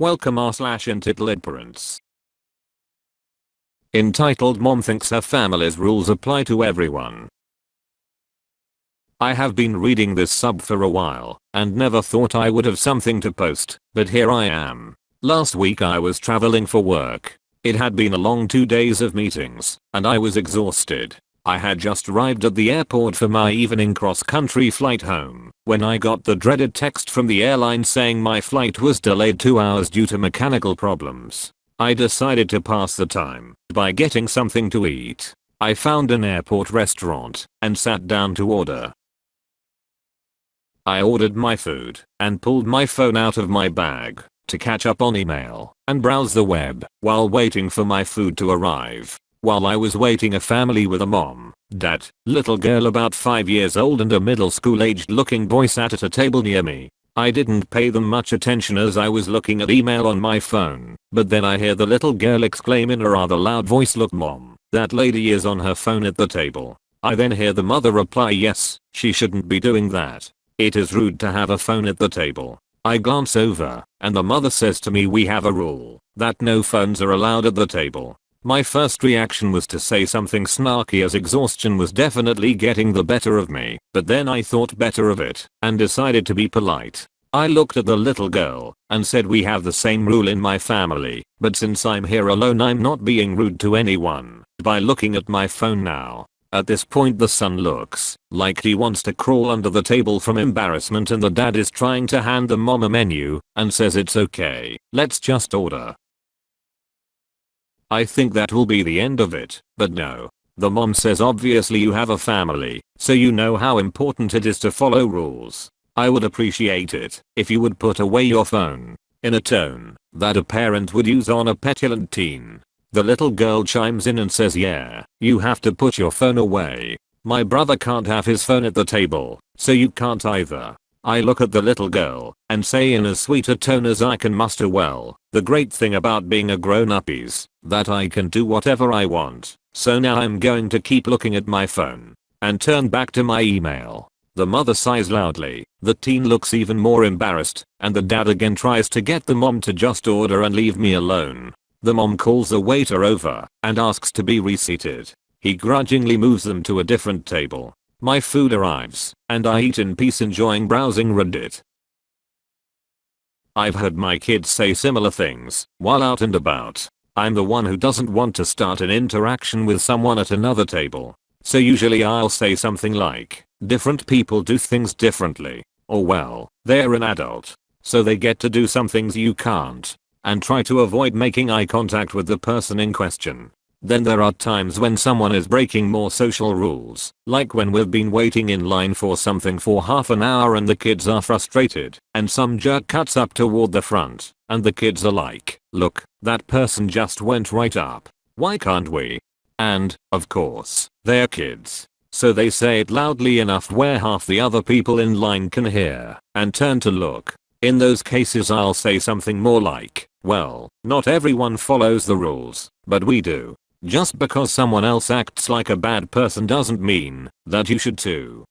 Welcome r/EntitledParents. Entitled Mom thinks her family's rules apply to everyone. I have been reading this sub for a while and never thought I would have something to post, but here I am. Last week I was traveling for work. It had been a long 2 days of meetings and I was exhausted. I had just arrived at the airport for my evening cross-country flight home when I got the dreaded text from the airline saying my flight was delayed 2 hours due to mechanical problems. I decided to pass the time by getting something to eat. I found an airport restaurant and sat down to order. I ordered my food and pulled my phone out of my bag to catch up on email and browse the web while waiting for my food to arrive. While I was waiting, a family with a mom, dad, little girl about 5 years old and a middle school aged looking boy sat at a table near me. I didn't pay them much attention as I was looking at email on my phone, but then I hear the little girl exclaim in a rather loud voice, "Look mom, that lady is on her phone at the table." I then hear the mother reply, "Yes, she shouldn't be doing that. It is rude to have a phone at the table." I glance over and the mother says to me, "We have a rule that no phones are allowed at the table." My first reaction was to say something snarky as exhaustion was definitely getting the better of me, but then I thought better of it and decided to be polite. I looked at the little girl and said, "We have the same rule in my family, but since I'm here alone I'm not being rude to anyone by looking at my phone now." At this point the son looks like he wants to crawl under the table from embarrassment and the dad is trying to hand the mom a menu and says, "It's okay, let's just order." I think that will be the end of it, but no. The mom says, "Obviously you have a family, so you know how important it is to follow rules. I would appreciate it if you would put away your phone," in a tone that a parent would use on a petulant teen. The little girl chimes in and says, "Yeah, you have to put your phone away. My brother can't have his phone at the table, so you can't either." I look at the little girl and say in as sweet a tone as I can muster, "Well, the great thing about being a grown-up is that I can do whatever I want, so now I'm going to keep looking at my phone," and turn back to my email. The mother sighs loudly, the teen looks even more embarrassed, and the dad again tries to get the mom to just order and leave me alone. The mom calls the waiter over and asks to be reseated. He grudgingly moves them to a different table. My food arrives, and I eat in peace enjoying browsing Reddit. I've heard my kids say similar things while out and about. I'm the one who doesn't want to start an interaction with someone at another table. So usually I'll say something like, "Different people do things differently," or "Well, they're an adult, so they get to do some things you can't," and try to avoid making eye contact with the person in question. Then there are times when someone is breaking more social rules, like when we've been waiting in line for something for half an hour and the kids are frustrated, and some jerk cuts up toward the front, and the kids are like, "Look, that person just went right up. Why can't we?" And, of course, they're kids, so they say it loudly enough where half the other people in line can hear, and turn to look. In those cases I'll say something more like, "Well, not everyone follows the rules, but we do. Just because someone else acts like a bad person doesn't mean that you should too."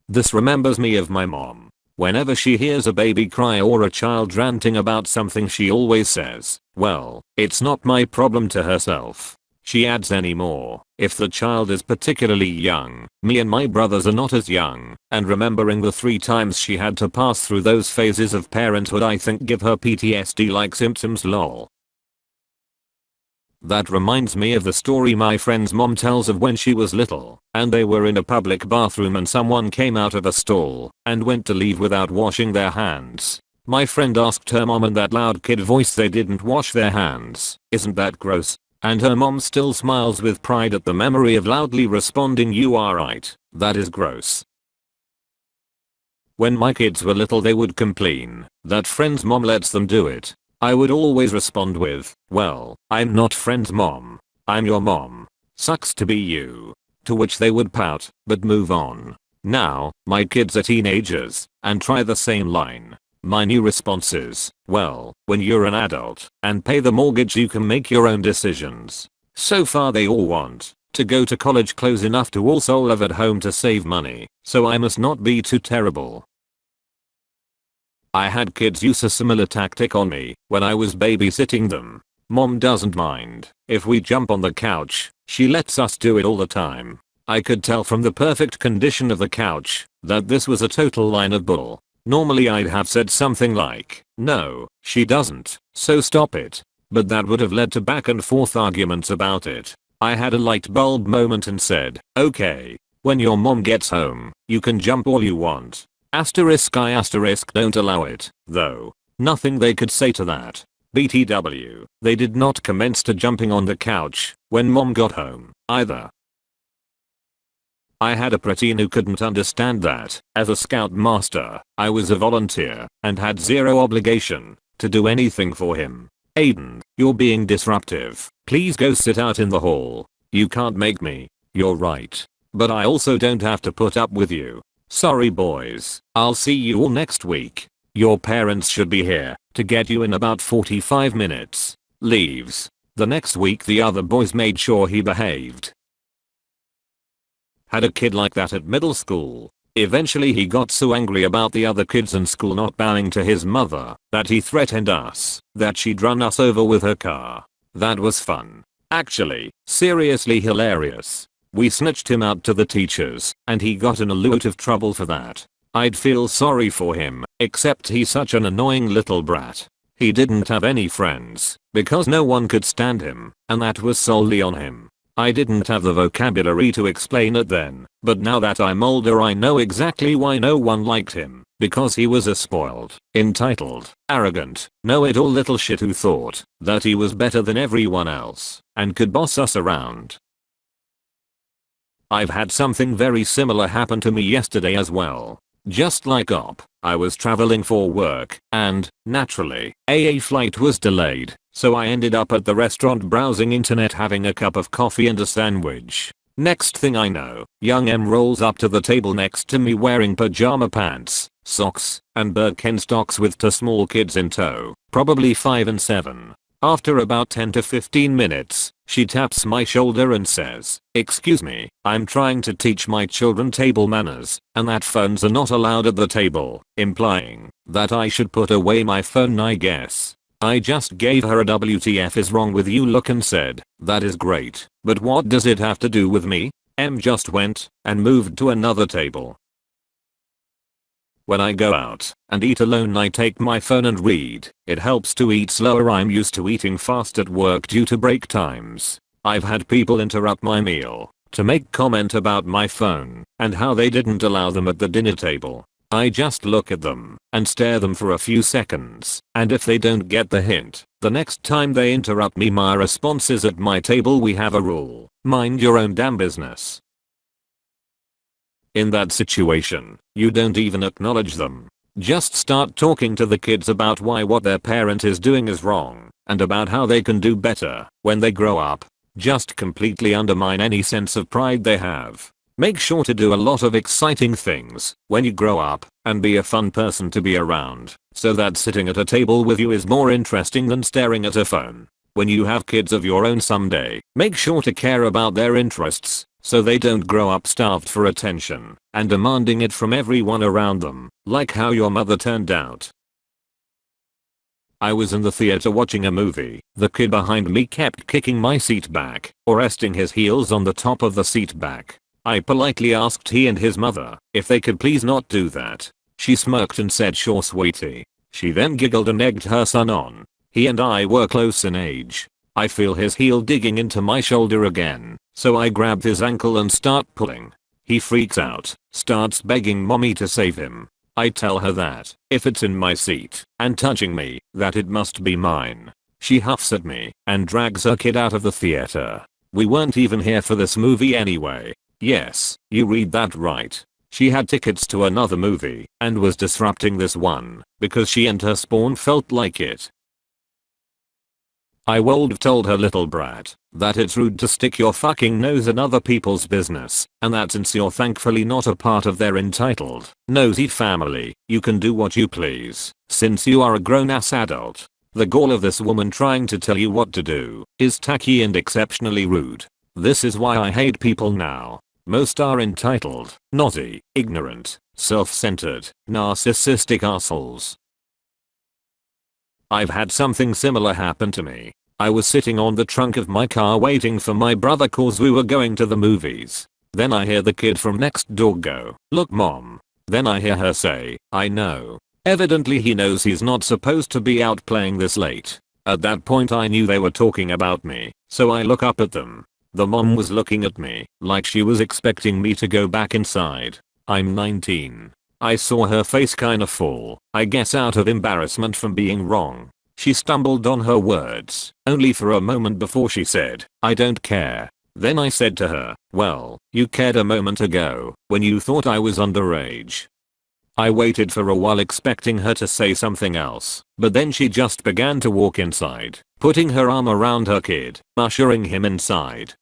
This remembers me of my mom. Whenever she hears a baby cry or a child ranting about something, she always says, "Well, it's not my problem," to herself. She adds anymore, "If the child is particularly young, me and my brothers are not as young," and remembering the 3 times she had to pass through those phases of parenthood I think give her PTSD-like symptoms, lol. That reminds me of the story my friend's mom tells of when she was little, and they were in a public bathroom and someone came out of a stall and went to leave without washing their hands. My friend asked her mom in that loud kid voice they didn't wash their hands. "Isn't that gross?" And her mom still smiles with pride at the memory of loudly responding, "You are right, that is gross." When my kids were little they would complain that friend's mom lets them do it. I would always respond with, "Well, I'm not friend's mom. I'm your mom. Sucks to be you." To which they would pout, but move on. Now, my kids are teenagers, and try the same line. My new response is, "Well, when you're an adult and pay the mortgage you can make your own decisions." So far they all want to go to college close enough to also live at home to save money, so I must not be too terrible. I had kids use a similar tactic on me when I was babysitting them. Mom doesn't mind if we jump on the couch, she lets us do it all the time. I could tell from the perfect condition of the couch that this was a total line of bull. Normally I'd have said something like, no, she doesn't, so stop it. But that would have led to back and forth arguments about it. I had a light bulb moment and said, okay, when your mom gets home, you can jump all you want. Asterisk I asterisk don't allow it, though. Nothing they could say to that. BTW, they did not commence to jumping on the couch when mom got home, either. I had a preteen who couldn't understand that, as a scout master, I was a volunteer and had zero obligation to do anything for him. Aiden, you're being disruptive. Please go sit out in the hall. You can't make me. You're right. But I also don't have to put up with you. Sorry boys. I'll see you all next week. Your parents should be here to get you in about 45 minutes. Leaves. The next week the other boys made sure he behaved. Had a kid like that at middle school. Eventually he got so angry about the other kids in school not bowing to his mother that he threatened us that she'd run us over with her car. That was fun. Actually, seriously hilarious. We snitched him out to the teachers and he got in a lot of trouble for that. I'd feel sorry for him, except he's such an annoying little brat. He didn't have any friends because no one could stand him, and that was solely on him. I didn't have the vocabulary to explain it then, but now that I'm older I know exactly why no one liked him, because he was a spoiled, entitled, arrogant, know-it-all little shit who thought that he was better than everyone else and could boss us around. I've had something very similar happen to me yesterday as well. Just like I was traveling for work and, naturally, a flight was delayed, so I ended up at the restaurant browsing internet having a cup of coffee and a sandwich. Next thing I know, young M rolls up to the table next to me wearing pajama pants, socks, and Birkenstocks with two small kids in tow, probably 5 and 7. After about 10 to 15 minutes, she taps my shoulder and says, "Excuse me, I'm trying to teach my children table manners, and that phones are not allowed at the table," implying that I should put away my phone I guess. I just gave her a WTF is wrong with you look and said, "That is great, but what does it have to do with me?" M just went and moved to another table. When I go out and eat alone I take my phone and read. It helps to eat slower. I'm used to eating fast at work due to break times. I've had people interrupt my meal to make comment about my phone and how they didn't allow them at the dinner table. I just look at them and stare them for a few seconds, and if they don't get the hint, the next time they interrupt me my response is, "At my table we have a rule, mind your own damn business." In that situation, you don't even acknowledge them. Just start talking to the kids about why what their parent is doing is wrong, and about how they can do better when they grow up. Just completely undermine any sense of pride they have. Make sure to do a lot of exciting things when you grow up, and be a fun person to be around, so that sitting at a table with you is more interesting than staring at a phone. When you have kids of your own someday, make sure to care about their interests, so they don't grow up starved for attention and demanding it from everyone around them, like how your mother turned out. I was in the theater watching a movie. The kid behind me kept kicking my seat back or resting his heels on the top of the seat back. I politely asked he and his mother if they could please not do that. She smirked and said, "Sure sweetie." She then giggled and egged her son on. He and I were close in age. I feel his heel digging into my shoulder again, so I grab his ankle and start pulling. He freaks out, starts begging mommy to save him. I tell her that if it's in my seat and touching me, that it must be mine. She huffs at me and drags her kid out of the theater. We weren't even here for this movie anyway. Yes, you read that right. She had tickets to another movie and was disrupting this one because she and her spawn felt like it. I would have told her little brat that it's rude to stick your fucking nose in other people's business, and that since you're thankfully not a part of their entitled, nosy family, you can do what you please, since you are a grown-ass adult. The gall of this woman trying to tell you what to do is tacky and exceptionally rude. This is why I hate people now. Most are entitled, naughty, ignorant, self-centered, narcissistic assholes. I've had something similar happen to me. I was sitting on the trunk of my car waiting for my brother cause we were going to the movies. Then I hear the kid from next door go, "Look mom." Then I hear her say, "I know." Evidently he knows he's not supposed to be out playing this late. At that point I knew they were talking about me, so I look up at them. The mom was looking at me like she was expecting me to go back inside. I'm 19. I saw her face kinda fall, I guess out of embarrassment from being wrong. She stumbled on her words, only for a moment before she said, "I don't care." Then I said to her, "Well, you cared a moment ago, when you thought I was underage." I waited for a while expecting her to say something else, but then she just began to walk inside, putting her arm around her kid, ushering him inside.